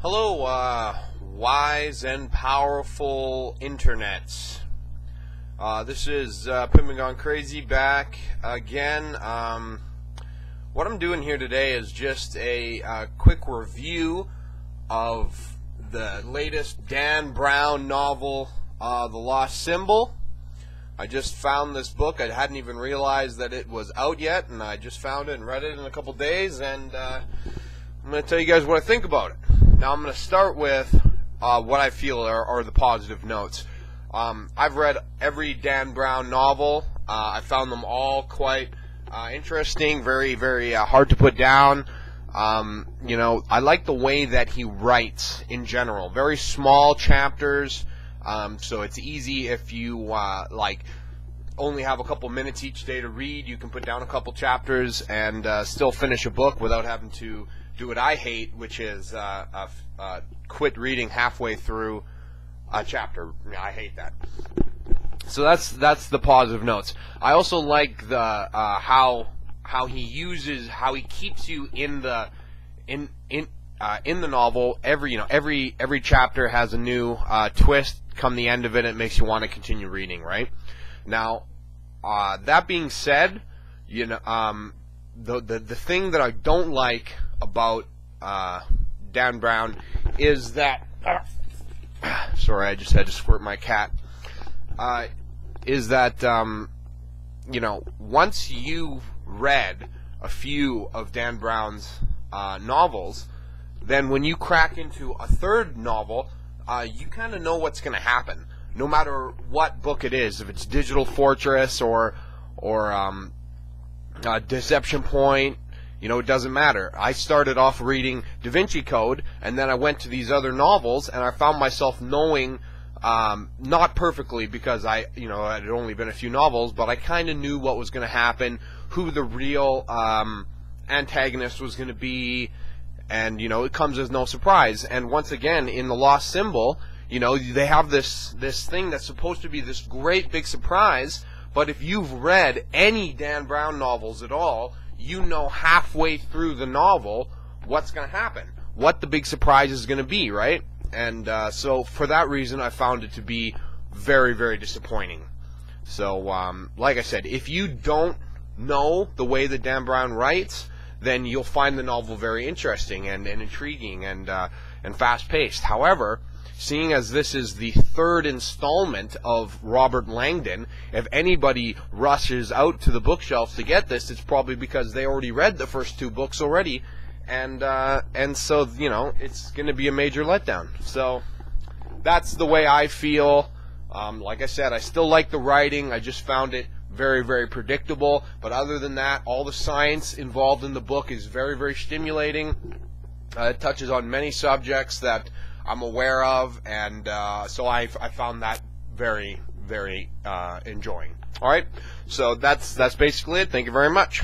Hello, wise and powerful internets. This is Pimpin' Gone Crazy back again. What I'm doing here today is just a quick review of the latest Dan Brown novel, The Lost Symbol. I just found this book. I hadn't even realized that it was out yet, and I just found it and read it in a couple days, and I'm going to tell you guys what I think about it. Now I'm going to start with what I feel are the positive notes. I've read every Dan Brown novel. I found them all quite interesting, very, very hard to put down. You know, I like the way that he writes in general. Very small chapters, so it's easy if you like only have a couple minutes each day to read. You can put down a couple chapters and still finish a book without having to do what I hate, which is quit reading halfway through a chapter. I hate that. So that's the positive notes. I also like the how he keeps you in the novel. Every chapter has a new twist. Come the end of it, it makes you want to continue reading. Right now, that being said, you know, the thing that I don't like about Dan Brown is that sorry, I just had to squirt my cat. Is that you know, once you've read a few of Dan Brown's novels, then when you crack into a third novel, you kind of know what's going to happen, no matter what book it is. If it's Digital Fortress or Deception Point, you know, it doesn't matter. I started off reading Da Vinci Code, and then I went to these other novels, and I found myself knowing, not perfectly because it had only been a few novels, but I kind of knew what was going to happen, who the real antagonist was going to be, and, you know, it comes as no surprise. And once again, in The Lost Symbol, you know, they have this thing that's supposed to be this great big surprise, but if you've read any Dan Brown novels at all, you know halfway through the novel what's going to happen, what the big surprise is going to be, right? And so for that reason, I found it to be very, very disappointing. So, like I said, if you don't know the way that Dan Brown writes, then you'll find the novel very interesting and intriguing and fast-paced. However, seeing as this is the third installment of Robert Langdon, if anybody rushes out to the bookshelves to get this, it's probably because they already read the first two books already, and so, you know, it's going to be a major letdown. So that's the way I feel. Like I said, I still like the writing. I just found it very, very predictable. But other than that, all the science involved in the book is very, very stimulating. It touches on many subjects that I'm aware of, and so I found that very, very enjoying. All right, so that's basically it. Thank you very much.